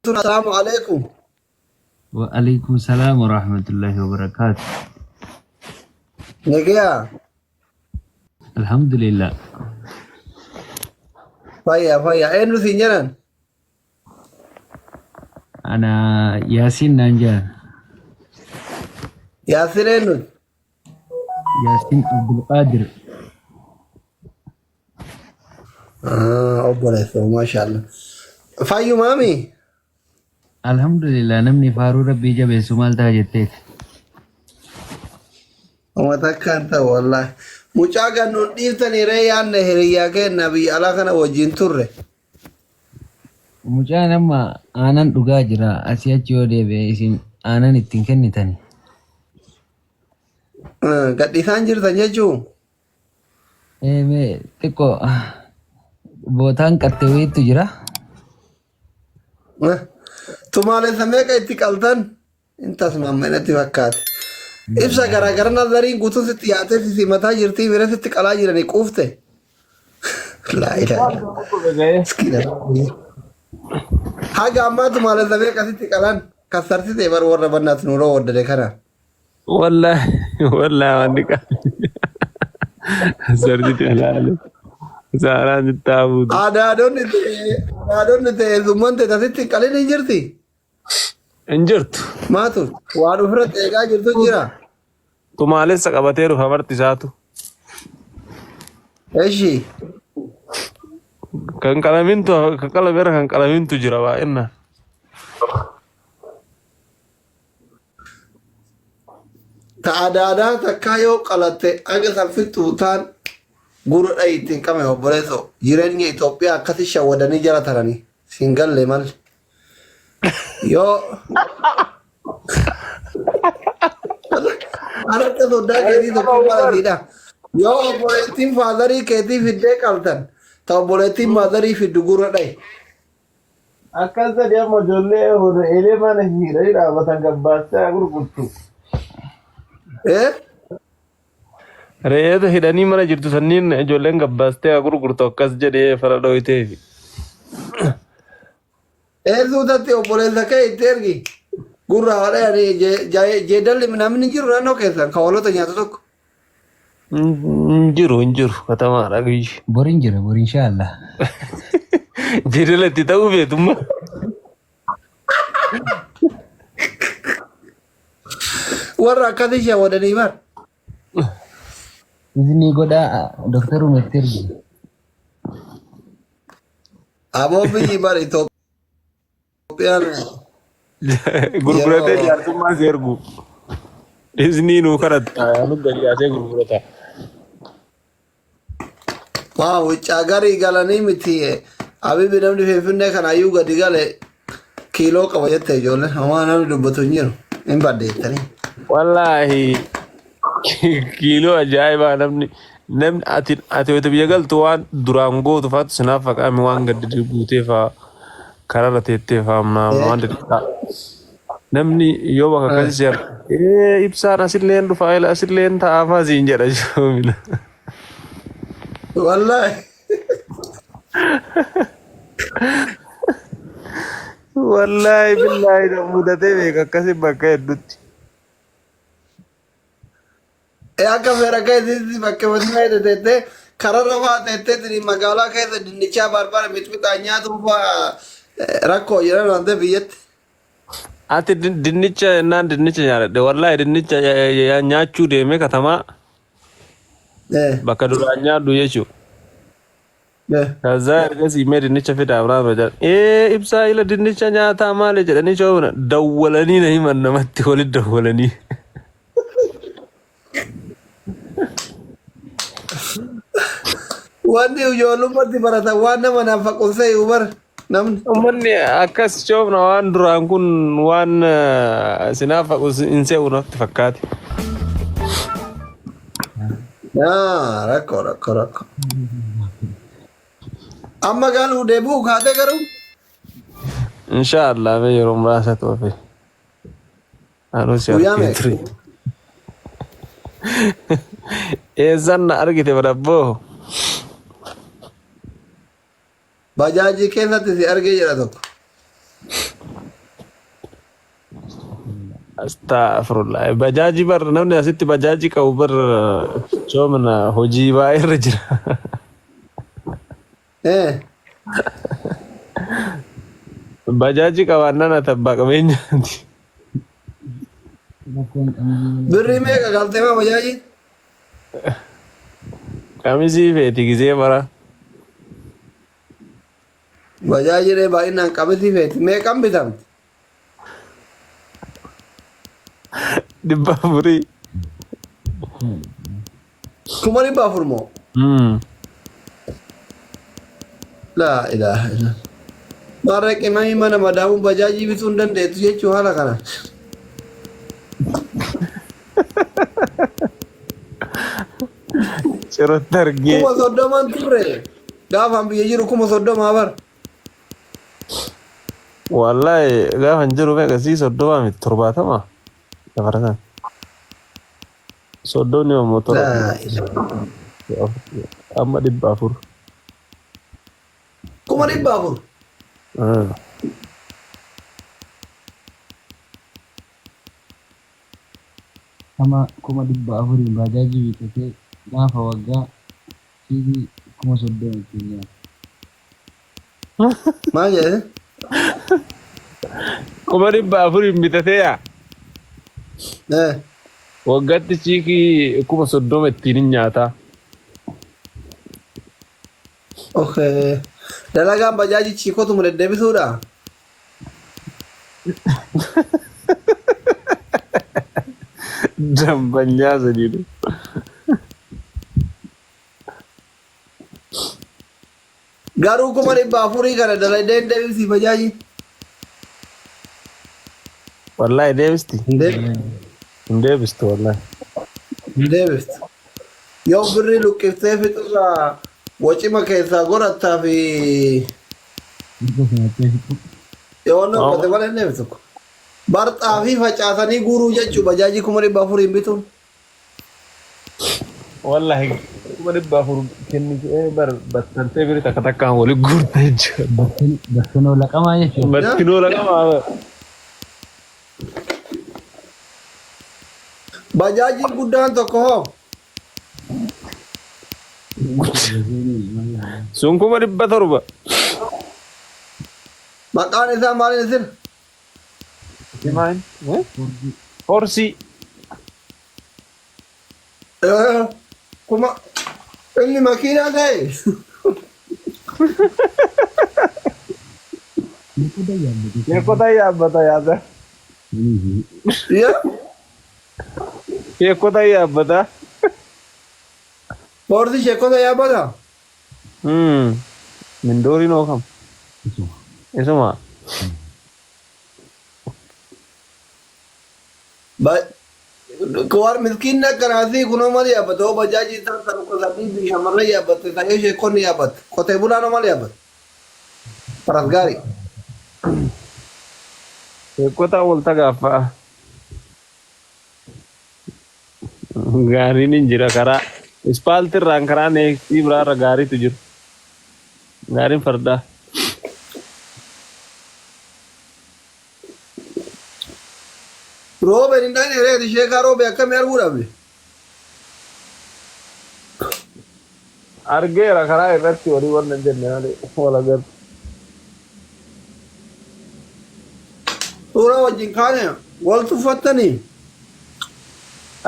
السلام عليكم. وعليكم السلام ورحمة الله وبركاته. نجيا. الحمد لله. فيا إيه نسينجنا. أنا ياسين نانجا. يا سيرين. ياسين عبد القادر. أبو ما شاء الله. فايو مامي. الحمد لله. نمني فارو ربي جبه سمال تاجتك. وما تكانت والله. مجاعا نودير تنيريان نهريا كنبي على كنا وجين تره. Mucaa nama aanan dhugaa jira. Asii achi yoo deebi'e isin aanan ittiin kennitani. قد يسانجر تنججو. Mee xiqqoo bootaan qattee wayiitu jira. تمالي سميك اتقالتن. انت اسمع من اتفكات. إبسا غرا غرا نظرين قطو ستياتي في سيمتا جرتي ويرا ستقالا جراني قوفته. لا إله إلا الله. حاجة أما تمالي سميك ستقالان. كسرتي تيبر ورا بنات نورو ورد دكنا. والله والله عندك سردت الهلال زهران التابوت. أدون نتي زمان تتاتي قالين إنجرتي. انجرت ما تو. وارو فرت إيجا جرتو جرا. تمالي سقبتيرو خبرت ساتو إيشي. كان كلامينتو كان كلامينتو جرا إنه Ta'aadaadhaan takkaa yoo qalatte aga salphiftuu taan gurra ittiin qabame obboleessoo jireenya Itoophiyaa akkasi shawwadanii jala taranii siin galle mal yoo harka soddaa keetii tokko malatiidha yoo obboleettiin faadarii keetii fiddee qaltan ta obboleettiin maadarii fiddu gurra dhaye. Akkas sadii amma ijoollee elee mana hidhanii dhaabatan gabbaachaa gurgurtu. re'eeta hidhanii mana jirtu sanniin ijoolleen gabbaastee gurgurtu akkas jedhee fara dhoyiteefi. Eessuutatti obboleessa kee itti ergi gurra haadha jeedalli namni jiru naannoo keessan kawalota nyaata tokko. Hin jiru katamaadha guyyi. Boriin jira boriin inshaallah. Jeedalatti ta'uu beetummaa. Warra akkasii shawwadanii bar. Isinii godhaa Dooktar Umetti ergi. Aboo biyyi bar Itoophiyaan Gurguratee jaarsummaa si ergu. Isinii nuu kadhatta nu gadi yaasee gurgurata. waa wuccaa garii galanii miti abibi namni finfinnee kanaayyuu gadi gale kiiloo qaba jette ijoolleen hamaa namni dubbatu hin jiru hin baddeettanii. Wallahi kiiloo ajaa'ibaa namni ati wayita biyya galtu waan duraan gootu faatu sinaaf faqaame waan gaddi guutee faa kararra teettee faa waan dadhabaa. Namni yoo bakka akkasii seera ibsaan asilleen dhufa asilleen taa'aafaa siin jedha joomina. Wallaahi. Wallahi billahi na mudatee beeka akkasii bakka hedduutti. Akka feera keessatti bakka wanti teettee kararra faa teettee magaalaa keessa dinnichaa barbaada mixmixaa nyaatuuf rakkoo jiran waan ta'eef biyyatti. Ati dinnicha naan dinnicha nyaadhe wallahi dinnicha nyaachuu deeme katamaa bakka duraan nyaadhu jechuudha. Kaza ergasii mee dinnicha fidaa biraan jedhan ibsaa ila dinnicha nyaataa maali jedhanii shoofna dawwalanii na himan namatti walitti dawwalanii. Wanti ijoollummaatti baratan waan nama naaf faqoonsee bara namni. Uummanni akkas shoofna waan duraan kun waan sinaaf hin se'u natti fakkaate. Rakkoo. Amma galuu deebi'u kaatee garuu. Inshaallah mee yeroo muraasa toofe. Anuusi argitri. Eessan na argite badabboo. Bajaajii keessatti si argee jira tokko. Astaghfirullah. Bajaajii bar namni asitti bajaajii qabu bar coomna hojii baay'ee irra jira. Bajaajii qabaannaan ati abbaa qabeenyaati. Birrii meeqa galtee maa bajaajii? Qamisii feeti gisee mara. Bajaajii baay'inaan qamisii feeti. Meeqan bitamti? 400. 400 moo? Laa ilaaha illallah. Maarree qimamii mana madaamuun bajaajii bituu hin dandeettu jechuu haala kanaan. Cirratti argee. 30 turre. Gaafaan biyya jiru 30 bar. Wallahi gaafan jiru meeqa sii 30 miti 70. Dabaratan. Soddonni yoo motora. Laa ilaaha. Amma 400. 400. Sama 400 bajaajii bitatee gaafa waggaa fiigii 30 keenya. Maal jedhe? 400 bitatee yaa. Waggaatti ciikii 30 ittiin nyaataa. Okay. Dalagaan bajaajii ciikotu mu deddeebisuudha? Dambanyaa sadiidha. Garuu 400 kana dalagdee hin deebisii bajaajii? Wallahi deebisti. Hin Deebisti wallahi. deebistu. Yoo birrii luqqiftee fixurraa wacima keessaa gorattaa fi yoo nokkate malee hin deebistu. Barxaa fi facaasanii guuruu jechuu bajaajii 400 hin bituun. Wallahi 400 kennitee battantee biri takka takkaan wali guurta jechuudha. Bakkanoo laqamaa jechuudha. Bakkinoo laqamaa. Bajaajiin guddaan tokko hoo? Sun 700. Maqaan isaa maaliin isin? Gimana? Porsi. Kuma inni makiinaa ta'e. Kota yaabbata yaada. Kota yaabbata. Porsi sheekota yaabbata? Mindoori noo kam? Isuma. Kawar miskiin akkanaati kunoo malee yaabbata hoo bajaajii tartan qosatii shamarran yaabbatte ta'ee sheekonni yaabbatte qotee bulaan malee yaabbate. Faras gaarii. Kota walta gaafa. Gaariin hin jira karaa. Ispaaltii irraan karaa neeksii biraarra gaariitu jiru. Gaariin fardaa. Roobe hin dhaqne reeti sheekaa roobe akkamii arguu dhabde? Argeera karaa irratti walii wanna hin jenne malee wal agarra. Suura wajjin kaane wal tuffattanii?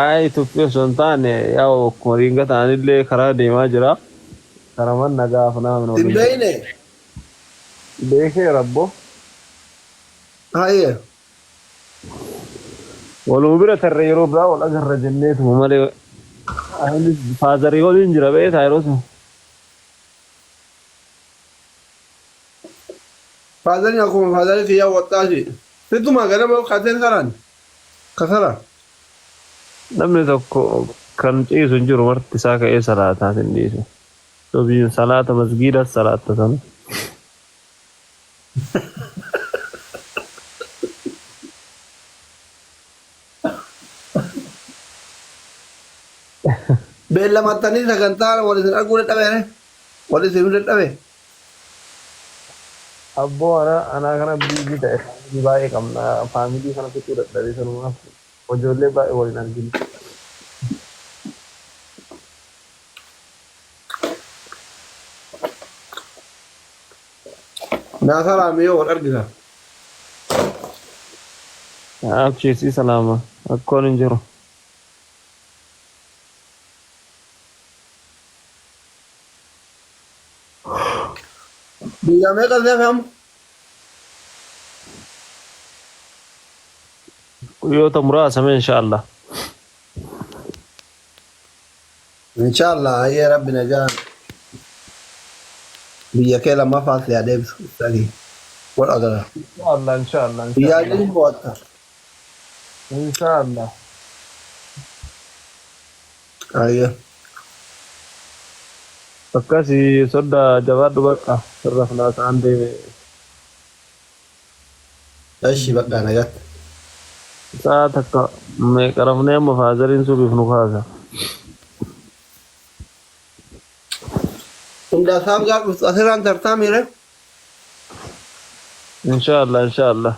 Ay tuffii osoo hin taane yaa'u moriinga ta'anillee karaa deemaa jira. Karaman nagaa funaa Hin beeyne? beekee rabbo. Hayyee. Waluu bira tarree yeroo biraa wal agarra jenneetuma malee faazarii waliin jira beektaa yeroo sun. Faazanii akkuma faazanii kiyyaa waxxaati. Sittuma ganama kateen saraan? Kasara? Namni tokko kan ciisu hin jiru marti isaa ka'ee salaataa hin dhiisu. Sobiin salaata masgiidas salaatta sana. Beellamattanii sagantaa wal isin arguu dadhabeere? Wal isin dadhabe? Abboo ana kana biizii ta'e baay'ee qabna. Faamilii kana fixuu dadhabee sanumaaf ijoollee baay'ee waliin arginu. Naasaa raamee wal argina. Abshiisii salaama. Akkoon hin jiru. Biyya meeqa illee fe'amu? Guyyoota muraasa mee inshaallah. Inshallah ayyee rabbi nagaan biyya kee lammaffaa si adeemsu sanii wal agara. Inshaallah. Biyyaa jiru bo'atta. Inshaallah. Ayyee. Akkasii sodda jabaadhu bakka sirra filaasaan deeme. Eshi bakka nagaatti. Isaa takka meeqa rafnee amma faazariin suubiif nu kaasa. Hundaasaaf gaaf dhuftu asirraan tartaa miire. Inshaallah.